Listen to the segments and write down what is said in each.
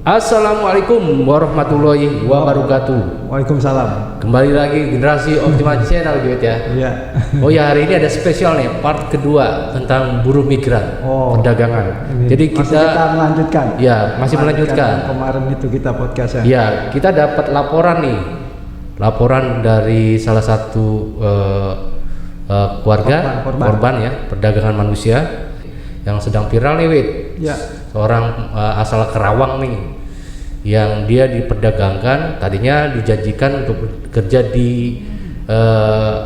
Assalamualaikum warahmatullahi wabarakatuh. Waalaikumsalam. Kembali lagi Generasi Optimal Channel gitu ya. Iya. Oh ya, hari ini ada spesial nih, part kedua tentang buruh migran, perdagangan. Jadi kita melanjutkan. Ya, masih melanjutkan. Kemarin itu kita podcast ya. Ya, kita dapat laporan nih. Laporan dari salah satu keluarga korban ya, perdagangan manusia yang sedang viral nih, Wid. Ya. Seorang asal Kerawang nih, yang dia diperdagangkan, tadinya dijanjikan untuk kerja di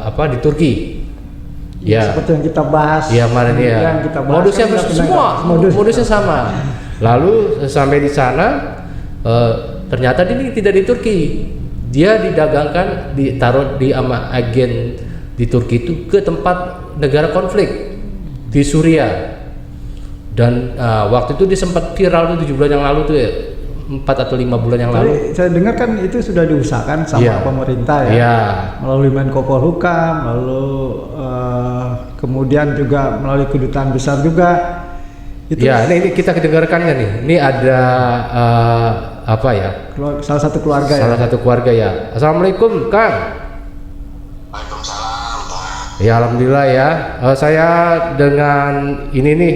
di Turki. Ya, seperti yang kita bahas. Iya, kemarin ya. Modusnya semua, modusnya sama. Lalu sampai di sana, ternyata ini tidak di Turki. Dia didagangkan, ditaruh di sama agen di Turki itu ke tempat negara konflik di Suriah. Dan waktu itu dia sempat viral tuh 7 bulan yang lalu tuh ya, 4 atau 5 bulan yang lalu. Saya dengar kan itu sudah diusahakan sama pemerintah ya, melalui Menko Polhukam, lalu kemudian juga melalui kedutaan besar juga. Itu ya, ini kita kedengarkannya nih. Ini ada salah satu keluarga satu keluarga ya. Assalamualaikum, Kang. Waalaikumsalam, Pak. Ya, alhamdulillah ya. Saya dengan ini nih,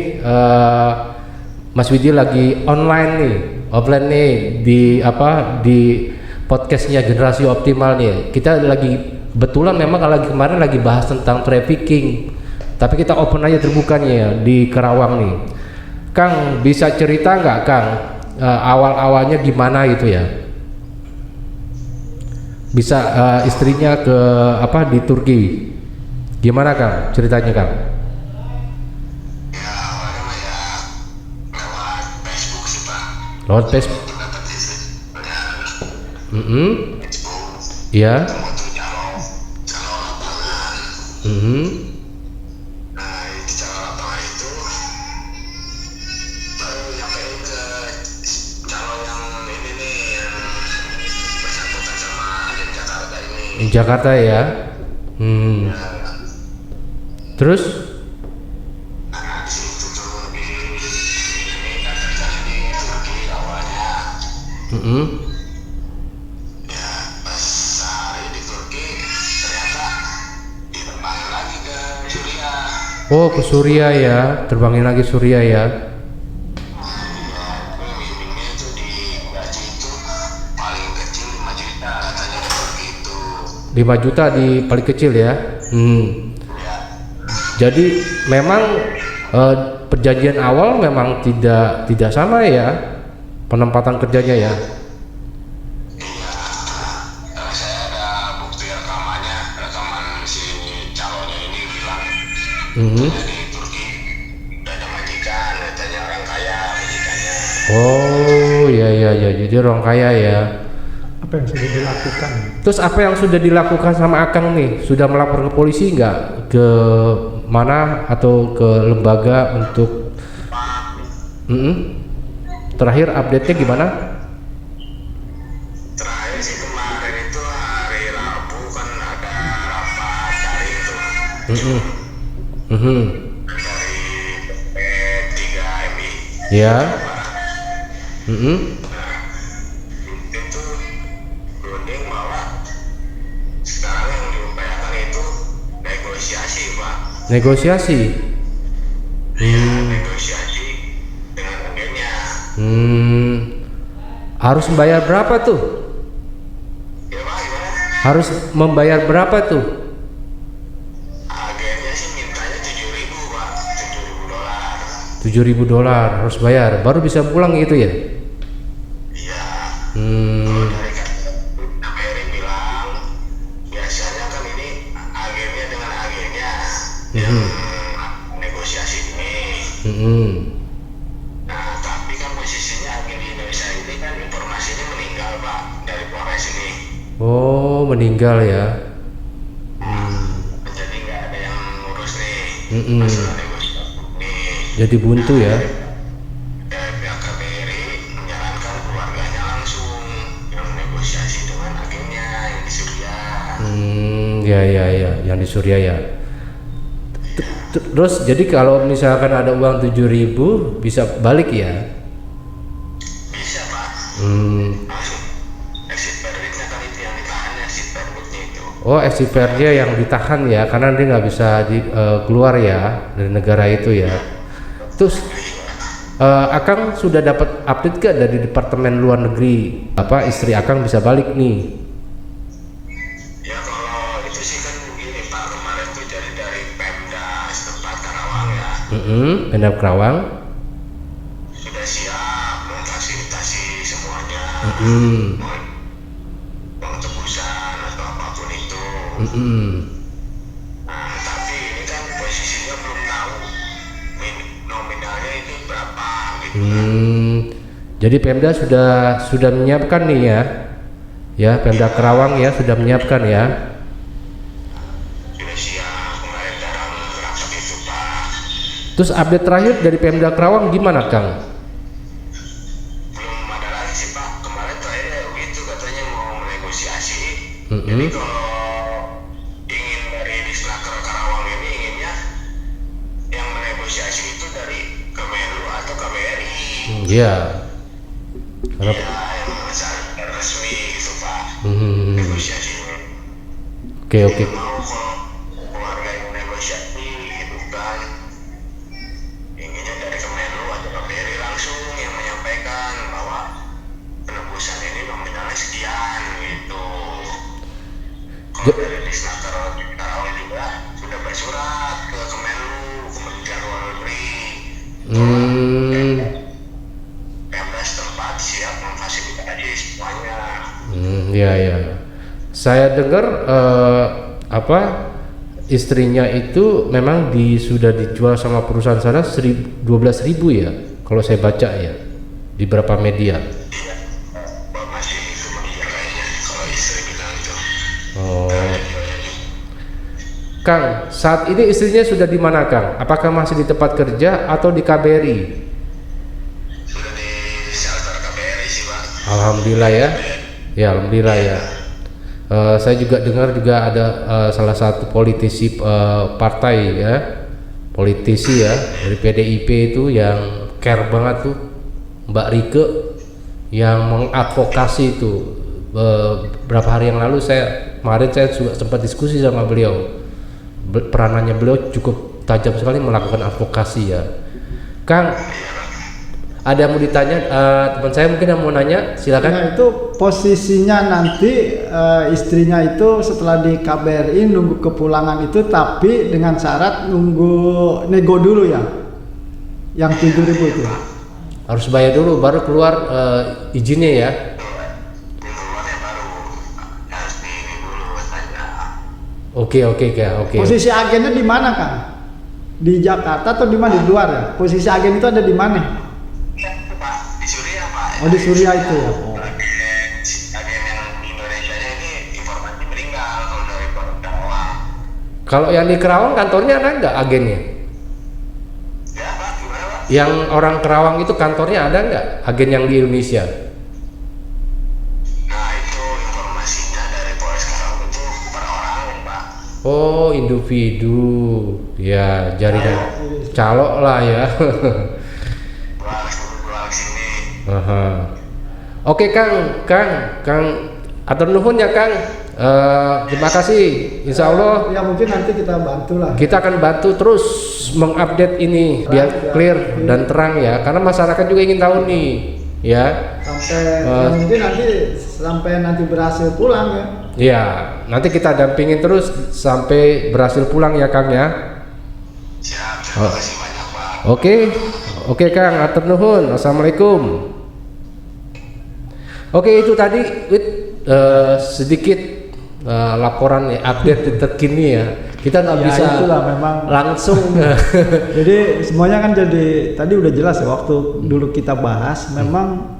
Mas Widi lagi online nih, offline nih di podcastnya Generasi Optimal nih. Kita lagi kebetulan memang kemarin lagi bahas tentang trafficking, tapi kita open aja terbukanya di Kerawang nih. Kang, bisa cerita nggak, Kang, awal-awalnya gimana gitu ya? Bisa istrinya di Turki. Gimana, Kang, ceritanya, Kang? Ya, awalnya mah ya lewat Facebook sih, Pak. Lewat Facebook. Dapat istrinya Facebook. Iya. Ketemu tuh calon lapangan. Nah, di calon lapangan itu baru nyampein ke calon yang ini nih, yang bersangkutan sama agen Jakarta ini. Di Jakarta ya. Terus? Nah, di situ tuh ini kan kerjanya di Turki awalnya. Ya, pas sehari di Turki ternyata diterbangin lagi ke Suriah. Oh, ke Suriah ya, terbangin lagi Suriah ya. Iming-imingnya itu digaji itu paling kecil 5 juta katanya di Turki itu. 5 juta di paling kecil ya. Jadi memang perjanjian awal memang tidak sama ya penempatan kerjanya ya. Iya, saya ada bukti rekaman si calonnya ini bilang di Turki udah ada majikan, katanya orang kaya majikannya. Oh ya, jadi orang kaya ya. apa yang sudah dilakukan? Terus apa yang sudah dilakukan sama Akang nih? Sudah melapor ke polisi nggak? Ke mana atau ke lembaga untuk terakhir update-nya gimana? Terakhir sih kemarin itu hari Rabu kan ada rapat cari itu dari P3MI. Ya. Itu Grunding bahwa sekarang yang diupayakan itu negosiasi, Pak. Negosiasi. Negosiasi dengan agennya. Harus membayar berapa tuh? Ya, Pak, gimana? Harus membayar berapa tuh? Agennya sih mintanya 7.000, Pak. $7.000. $7.000 harus bayar, baru bisa pulang gitu ya? Iya. Kalau dari KPRI bilang biasanya kan ini agennya dengan agennya yang negosiasi ini. Nah, tapi kan posisinya agen di Indonesia ini kan informasinya meninggal, Pak, dari Polres ini. Oh, meninggal ya. Jadi nggak ada yang ngurus nih masalah negosiasi nih. Jadi buntu ya. Pihak KBRI menyarankan keluarganya langsung yang negosiasi dengan agennya yang di Suriah. Ya, yang di Suriah ya. Terus jadi kalau misalkan ada uang 7.000 bisa balik ya? Bisa, Pak. langsung exit permitnya kan itu yang ditahan, exit permitnya itu. Oh, exit permitnya yang ditahan ya, karena dia nggak bisa keluar ya dari negara itu ya. Terus Akang sudah dapat update gak dari Departemen Luar Negeri apa istri Akang bisa balik nih? Ya kalau itu sih kan begini Pak, kemarin tuh dari Pemda setempat Karawang ya. Pemda Karawang Sudah siap memfasilitasi semuanya. Uang tebusan atau apapun itu. Nah, tapi ini kan posisinya belum tahu nominalnya ini berapa gitu. Jadi Pemda sudah menyiapkan nih ya. Ya, Pemda Karawang ya sudah menyiapkan ya. Sudah siap, kemarin dalam rapat itu Pak. Terus update terakhir dari Pemda Karawang gimana, Kang? Belum ada lagi sih Pak, kemarin terakhir begitu katanya mau negosiasi. Jadi kalau ingin dari Disnaker Karawang ini inginnya yang menegosiasi itu dari Kemenlu atau KBRI. Iya. Karena Ya, yang secara resmi gitu Pak. Negosiasinya. Oke. Mau kalau keluarga yang negosiasi gitu kan, inginnya dari Kemenlu atau KBRI langsung yang menyampaikan bahwa penebusan ini nominalnya sekian gitu. Kalau dari Disnaker Karawang juga sudah bersurat ke Kemenlu, Kementerian Luar Negeri. Pemda setempat siap memfasilitasi semuanya. Iya. Saya dengar istrinya itu memang sudah dijual sama perusahaan sana 12.000 ya, kalau saya baca ya di beberapa media. Iya, masih itu media kayaknya kalau istri bilang itu. Oh. Kang, saat ini istrinya sudah di mana, Kang? Apakah masih di tempat kerja atau di KBRI? Sudah di shelter KBRI sih Pak. Alhamdulillah ya. Ya, alhamdulillah ya. Saya juga dengar juga ada salah satu politisi partai ya, politisi ya dari PDIP itu yang care banget tuh, Mbak Rike, yang mengadvokasi itu. Beberapa hari yang lalu kemarin saya juga sempat diskusi sama beliau. Peranannya beliau cukup tajam sekali melakukan advokasi ya. Kang, ada yang mau ditanya teman saya mungkin yang mau nanya, silakan. Nah, itu posisinya nanti istrinya itu setelah di KBRI nunggu kepulangan itu, tapi dengan syarat nunggu nego dulu ya, yang 7.000 itu. Harus bayar dulu baru keluar izinnya ya. Keluarnya baru harus di ini dulu katanya. Oke. Posisi agennya di mana, Kang? Di Jakarta atau di mana, di luar ya? Posisi agen itu ada di mana? Iya Pak, di Suriah Pak. Oh, di Suriah itu ya. Agen yang di Indonesia ini informasi meninggal kalau dari Karawang. Kalau yang di Kerawang kantornya ada nggak agennya? Ya Pak, gimana Pak? Yang orang Kerawang itu kantornya ada nggak agen yang di Indonesia? Nah itu informasinya dari Polres Karawang itu per orang Pak. Oh, individu ya, jaringan calok lah ya. Dua sini. Oke Kang, atur nuhun ya Kang. Terima kasih. Insya Allah Ya mungkin nanti kita bantu lah. kita akan bantu terus mengupdate ini biar clear dan terang ya, karena masyarakat juga ingin tahu nih ya. Mungkin sampai nanti berhasil pulang ya. Ya, nanti kita dampingin terus sampai berhasil pulang ya Kang ya. Siap, terima kasih banyak Pak. Oke Kang, atur nuhun. Assalamualaikum. Oke, itu tadi sedikit laporan update terkini ya. Kita nggak bisa itulah memang langsung. Jadi semuanya kan jadi tadi udah jelas ya waktu dulu kita bahas memang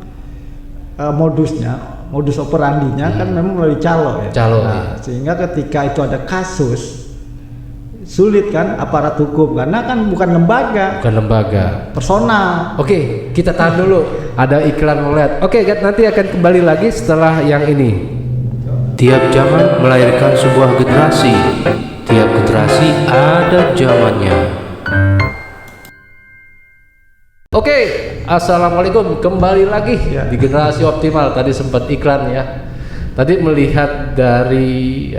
modus operandinya kan memang melalui calo ya. Iya. Sehingga ketika itu ada kasus sulit kan aparat hukum karena kan bukan lembaga personal. Oke, kita tahan dulu. Ada iklan melihat. Oke, nanti akan kembali lagi setelah yang ini. Tiap zaman melahirkan sebuah generasi. Tiap generasi ada zamannya. Oke, assalamualaikum, kembali lagi Ya. di Generasi Optimal. Tadi sempat iklan ya. Tadi melihat dari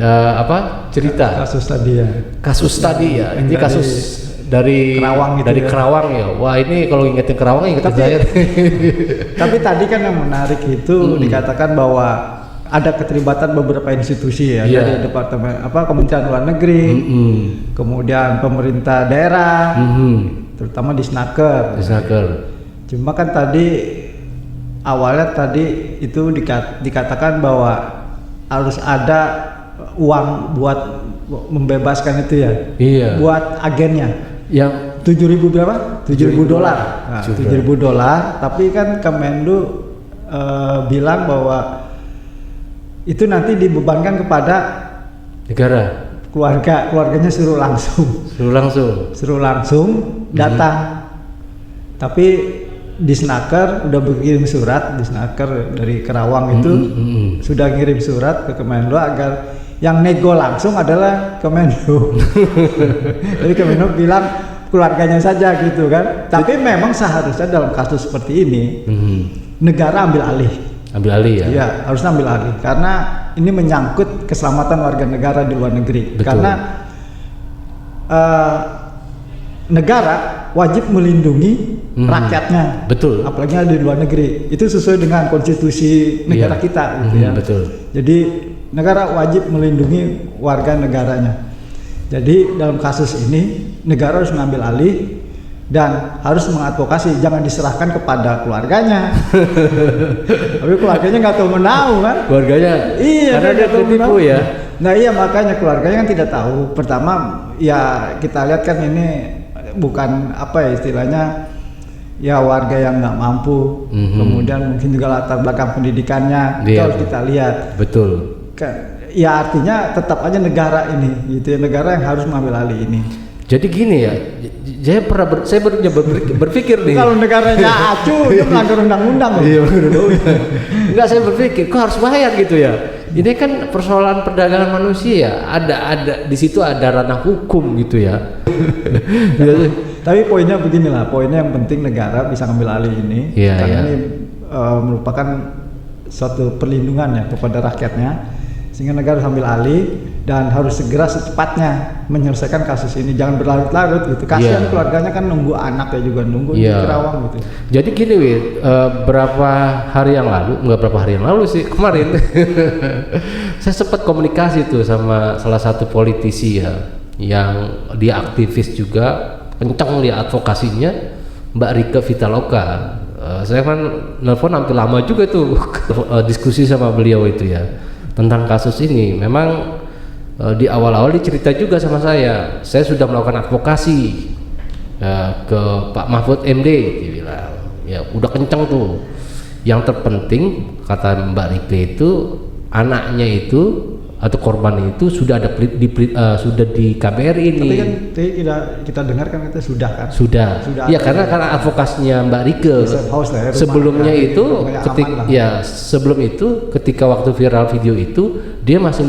cerita Kasus tadi ya. kasus tadi ya. Yang Ini dari kasus dari Kerawang gitu dari ya. Kerawang ya. Wah, ini kalau ingetin Kerawang ingetin Tapi- saya. Tapi tadi kan yang menarik itu dikatakan bahwa ada keterlibatan beberapa institusi ya, Iya. dari departemen Kementerian Luar Negeri, kemudian pemerintah daerah, terutama di Snaker. Snaker. Cuma kan tadi awalnya tadi itu dikatakan bahwa harus ada uang buat membebaskan itu ya. Iya. Buat agennya. Yang 7.000 berapa? 7.000 dolar. Nah, 7.000 dolar, tapi kan Kemenlu bilang bahwa itu nanti dibebankan kepada negara keluarganya suruh langsung datang. Tapi di Snaker udah berkirim surat, di Snaker dari Kerawang itu sudah ngirim surat ke Kemenlu agar yang nego langsung adalah Kemenlu. Jadi Kemenlu bilang keluarganya saja gitu kan. Tapi memang seharusnya dalam kasus seperti ini negara ambil alih ya. ya, harus ambil alih karena ini menyangkut keselamatan warga negara di luar negeri. Betul. Karena negara wajib melindungi rakyatnya, Betul. apalagi yang ada di luar negeri. Itu sesuai dengan konstitusi negara Iya. kita, gitu ya. Betul. Jadi negara wajib melindungi warga negaranya. Jadi dalam kasus ini negara harus mengambil alih dan harus mengadvokasi, jangan diserahkan kepada keluarganya. Tapi keluarganya nggak tahu menahu kan? Keluarganya. Iya, Karena dia nggak tahu ketipu menahu. ya. Nah iya, makanya keluarganya kan tidak tahu. Pertama ya kita lihat kan ini bukan istilahnya ya warga yang nggak mampu. Kemudian mungkin juga latar belakang pendidikannya itu Iya. harus kita lihat. Betul. Ya artinya tetap aja negara ini, gitu ya, negara yang harus mengambil alih ini. Jadi gini ya, saya baru berpikir nih. Kalau negaranya acuh, dia melanggar undang-undang. Iya, enggak, saya berpikir kok harus bayar gitu ya. Ini kan persoalan perdagangan manusia, ada di situ ada ranah hukum gitu ya. Tapi poinnya beginilah, poinnya yang penting negara bisa ngambil alih ini, Iya, karena iya. ini merupakan suatu perlindungan ya kepada rakyatnya, sehingga negara harus ambil alih dan harus segera secepatnya menyelesaikan kasus ini, jangan berlarut-larut gitu. Kasihan Iya. keluarganya kan nunggu anaknya juga nunggu di Iya. Kerawang gitu. Jadi gini Wid, berapa hari yang lalu, enggak berapa hari yang lalu sih, kemarin saya sempat komunikasi tuh sama salah satu politisi ya, yang dia aktivis juga, kencang dia advokasinya, Mbak Rike Vitaloka. Saya kan nelpon hampir lama juga tuh diskusi sama beliau itu ya tentang kasus ini. Memang di awal-awal dicerita juga sama saya sudah melakukan advokasi ke Pak Mahfud MD, dia bilang ya udah kencang tuh. Yang terpenting kata Mbak Rike itu anaknya itu atau korban itu sudah ada sudah di KBRI ini. Tapi kan tadi kita dengar kan itu sudah kan. Sudah. Ya ada. karena advokasinya Mbak Rike. Safe house lah ya, rumah Sebelumnya yang itu aman lah. sebelum itu ketika waktu viral video itu dia masih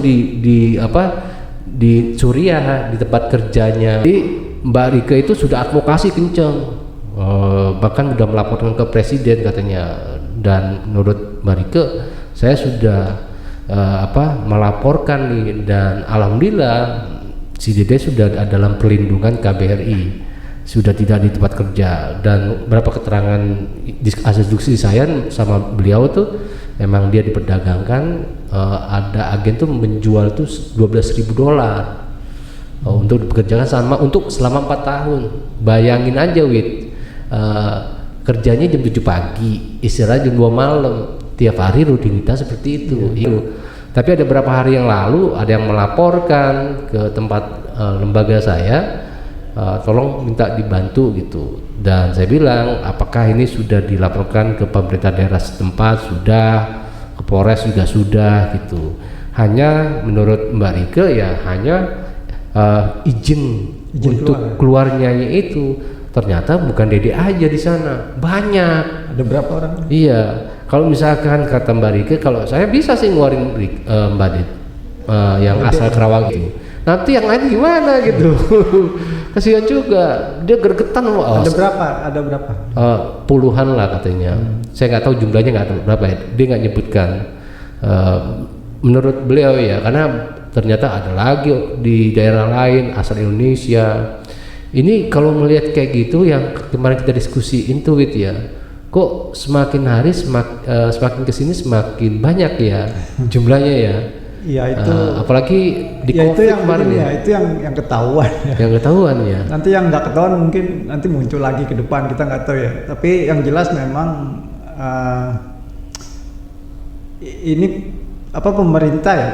di Suriah di tempat kerjanya. Jadi Mbak Rike itu sudah advokasi kenceng. Bahkan udah melaporkan ke presiden katanya. Dan menurut Mbak Rike saya sudah melaporkan nih, dan alhamdulillah si Dede sudah dalam perlindungan KBRI, sudah tidak di tempat kerja. Dan berapa keterangan hasil diskusi saya sama beliau tuh memang dia diperdagangkan, ada agen tuh menjual tuh $12.000 untuk dipekerjakan selama 4 tahun. Bayangin aja Wid, kerjanya jam 7 pagi, istirahat jam 2 malam, tiap hari rutinitas seperti itu. Tapi ada beberapa hari yang lalu ada yang melaporkan ke tempat lembaga saya, tolong minta dibantu gitu. Dan saya bilang apakah ini sudah dilaporkan ke pemerintah daerah setempat? Sudah, ke Polres juga sudah gitu. Hanya menurut Mbak Rike ya hanya izin untuk keluarnya itu. Ternyata bukan Dede aja di sana, banyak. Ada berapa orang? Iya, kalau misalkan kata Mbak Rike, kalau saya bisa sih ngeluarin Mbak Dede yang asal Kerawang itu. nanti yang lain gimana gitu. Kasihan juga, dia gergetan. Ada berapa? Puluhan lah katanya. Saya nggak tahu jumlahnya, nggak tahu berapa ya, dia nggak nyebutkan. Menurut beliau ya, karena ternyata ada lagi di daerah lain asal Indonesia. Ini kalau melihat kayak gitu yang kemarin kita diskusiin tuh Wit ya, kok semakin hari semakin kesini semakin banyak ya jumlahnya ya. Iya itu. Apalagi di ya COVID itu yang kemarin ya. Itu yang ketahuan. Yang ketahuan ya. Nanti yang nggak ketahuan mungkin nanti muncul lagi ke depan, kita nggak tahu ya. Tapi yang jelas memang ini pemerintah ya,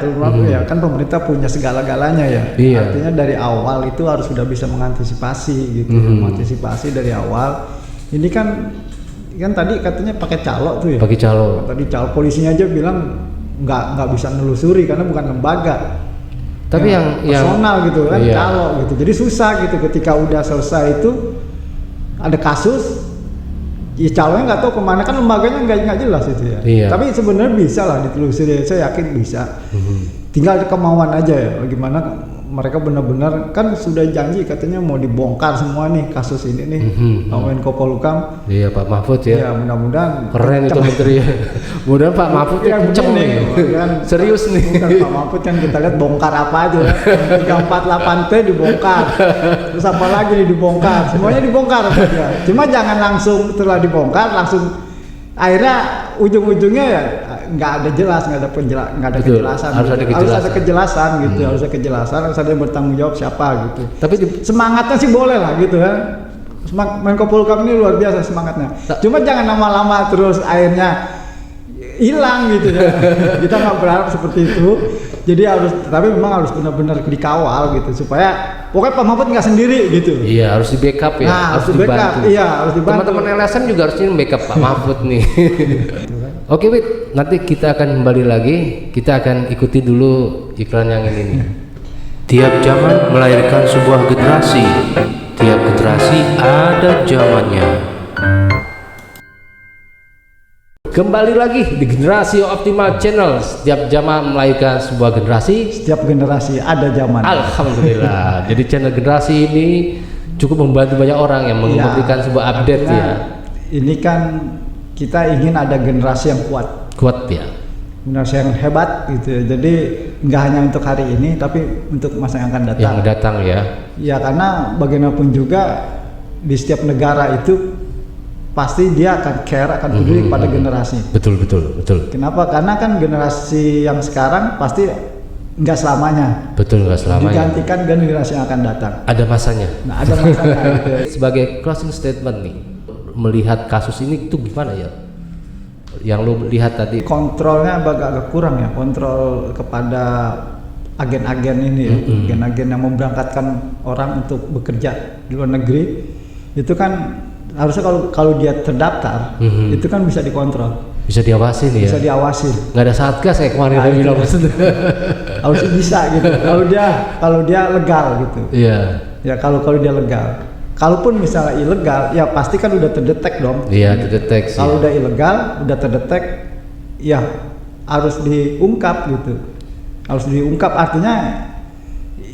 ya kan pemerintah punya segala-galanya ya. Iya. Artinya dari awal itu harus sudah bisa mengantisipasi gitu, mengantisipasi dari awal. Ini kan tadi katanya pakai calo tuh ya. Pakai calo. Tadi calo polisinya aja bilang nggak bisa nelusuri karena bukan lembaga. Tapi yang personal gitu kan, iya. calo gitu. Jadi susah gitu ketika udah selesai itu ada kasus. Ya calonnya nggak tahu kemana, kan lembaganya nggak jelas itu ya. Iya. Tapi sebenarnya bisa lah ditelusuri, saya yakin bisa. Tinggal kemauan aja ya. Bagaimana mereka benar-benar kan sudah janji katanya mau dibongkar semua nih kasus ini nih. Pak Menko Polhukam. Iya Pak Mahfud ya. Ya mudah-mudahan. Keren itu menteri ya. Mudah Pak Mahfud ya kenceng nih. Kan, Serius nih. Bukan Pak Mahfud kan kita lihat bongkar apa aja ya. 348T dibongkar. Terus apa lagi nih dibongkar? Semuanya dibongkar aja. Cuma jangan langsung setelah dibongkar langsung akhirnya ujung-ujungnya ya nggak ada jelas, nggak ada kejelasan. Harus ada kejelasan. Harus ada kejelasan gitu, harus ada kejelasan, harus ada yang bertanggung jawab siapa gitu. Tapi semangatnya sih boleh lah gitu kan. Menko Polhukam ini luar biasa semangatnya. Cuma jangan lama-lama terus akhirnya hilang gitu ya. Kita nggak berharap seperti itu. Jadi tapi memang harus benar-benar dikawal gitu supaya pokoknya Pak Mahfud nggak sendiri gitu. Iya, harus di backup ya. Nah, harus di backup. Iya, harus dibantu. Teman-teman LSM juga harus backup Pak Mahfud nih. Oke, Wit, nanti kita akan kembali lagi. Kita akan ikuti dulu iklan yang ini nih. Tiap zaman melahirkan sebuah generasi. Tiap generasi ada zamannya. Kembali lagi di Generasi Optimal Channel. Setiap zaman melahirkan sebuah generasi. Setiap generasi ada zaman. Alhamdulillah. Jadi channel generasi ini cukup membantu banyak orang yang memberikan sebuah update ya. Ini kan kita ingin ada generasi yang kuat. Kuat ya. Generasi yang hebat gitu ya. Jadi nggak hanya untuk hari ini, tapi untuk masa yang akan datang. Yang datang ya. Ya karena bagaimanapun juga di setiap negara itu pasti dia akan care, akan peduli pada generasi. Betul. Kenapa? Karena kan generasi yang sekarang pasti nggak selamanya. Betul, nggak selamanya. Digantikan dengan generasi yang akan datang. Ada masanya. Nah, ada masanya. Gitu. Sebagai closing statement nih, melihat kasus ini itu gimana ya? Yang lu lihat tadi. Kontrolnya agak kurang ya, kontrol kepada agen-agen ini ya, agen-agen yang memberangkatkan orang untuk bekerja di luar negeri. Itu kan harusnya kalau dia terdaftar itu kan bisa dikontrol, bisa diawasin ya, bisa diawasin. Nggak ada satgas kayak kemarin saya bilang maksudnya. Harus bisa gitu kalau dia legal gitu. Iya. Ya kalau dia legal. Kalaupun misalnya ilegal ya pasti kan udah terdetek dong. Iya, terdeteksi. Kalau udah ilegal udah terdetek ya harus diungkap gitu, harus diungkap, artinya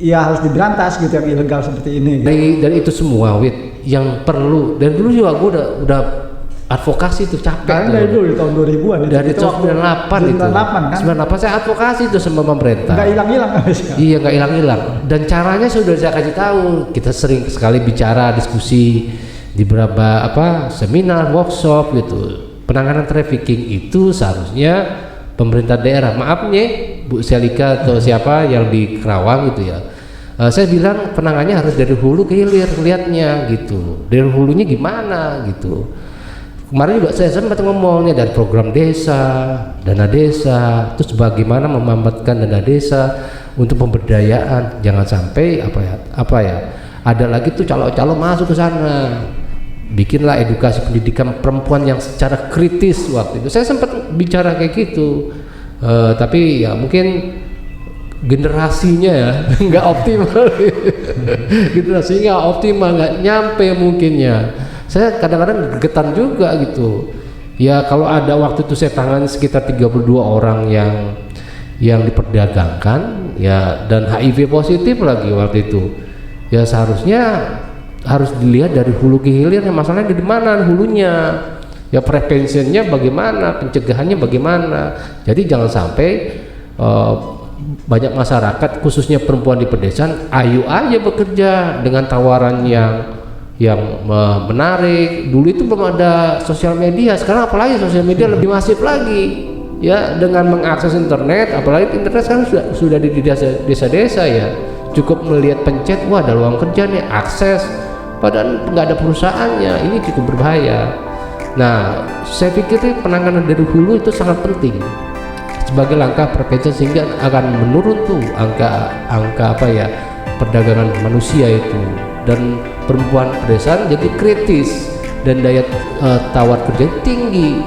ya harus diberantas gitu yang ilegal seperti ini gitu. Dari itu semua Wit yang perlu, dan dulu juga gue udah advokasi tuh capek Karena tuh. dari dulu di tahun 2000-an dari tahun 98 itu. 98 kan. 98 saya advokasi itu sama pemerintah. Nggak hilang-hilang kan. Iya, nggak hilang-hilang. Dan caranya sudah saya kasih tahu. Kita sering sekali bicara, diskusi di beberapa seminar, workshop gitu. Penanganan trafficking itu seharusnya pemerintah daerah. Maaf nih Bu Selika atau siapa yang di Kerawang gitu ya. Saya bilang penanganannya harus dari hulu ke hilir lihatnya gitu. Dari hulunya gimana gitu. Kemarin juga saya sempat ngomongnya dari program desa, dana desa, terus bagaimana memanfaatkan dana desa untuk pemberdayaan. Jangan sampai ada lagi tuh calo-calo masuk ke sana. Bikinlah edukasi pendidikan perempuan yang secara kritis waktu itu. Saya sempat bicara kayak gitu. Tapi ya mungkin generasinya ya nggak optimal. Generasinya nggak optimal, nggak nyampe mungkinnya. Saya kadang-kadang getan juga gitu ya. Kalau ada waktu itu saya tangani sekitar 32 orang yang diperdagangkan ya, dan HIV positif lagi waktu itu. Ya seharusnya harus dilihat dari hulu ke hilir, masalahnya di mana hulunya. Ya preventionnya bagaimana, pencegahannya bagaimana. Jadi jangan sampai banyak masyarakat khususnya perempuan di pedesaan ayo aja bekerja dengan tawaran yang menarik. Dulu itu belum ada sosial media, sekarang apalagi sosial media lebih masif lagi ya, dengan mengakses internet, apalagi internet sekarang sudah di desa-desa ya, cukup melihat pencet, wah ada lowongan kerja nih, akses, padahal nggak ada perusahaannya. Ini cukup berbahaya. Nah, saya pikir penanganan dari hulu itu sangat penting sebagai langkah prevention, sehingga akan menurun tuh angka apa ya, perdagangan manusia itu, dan perempuan pedesaan jadi kritis dan daya tawar kerja tinggi.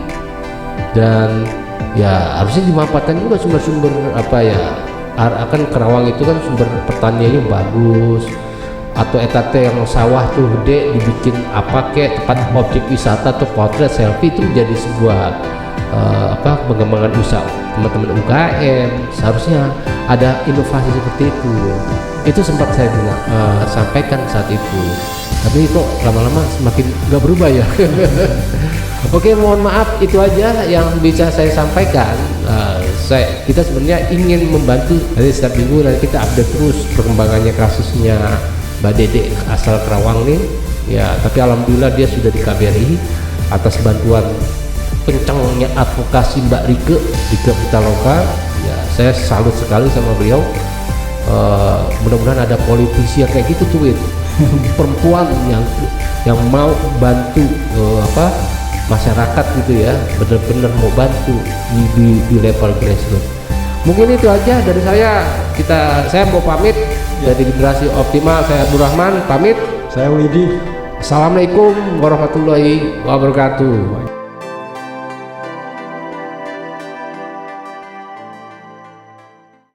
Dan ya harusnya dimanfaatkan juga sumber-sumber apa ya, akan Kerawang itu kan sumber pertaniannya bagus, atau etate yang sawah tuh gede dibikin apa kayak tempat objek wisata atau potret selfie, itu menjadi sebuah pengembangan usaha teman-teman UKM. Seharusnya ada inovasi seperti itu. Itu sempat saya sampaikan saat itu, tapi kok lama-lama semakin nggak berubah ya. Oke, mohon maaf, itu aja yang bisa saya sampaikan. Kita sebenarnya ingin membantu, dari setiap minggu dan kita update terus perkembangannya kasusnya Mbak Dede asal Kerawang nih ya. Tapi alhamdulillah dia sudah di KBRI atas bantuan kencangnya advokasi Mbak Rike Pitaloka ya. Saya salut sekali sama beliau. Mudah-mudahan ada politisi yang kayak gitu tuh, perempuan yang mau bantu masyarakat gitu ya, benar-benar mau bantu di level grassroots. Mungkin itu aja dari saya. Saya mau pamit dari Generasi Optimal. Saya Abdul Rahman pamit. Saya Widi. Assalamualaikum warahmatullahi wabarakatuh.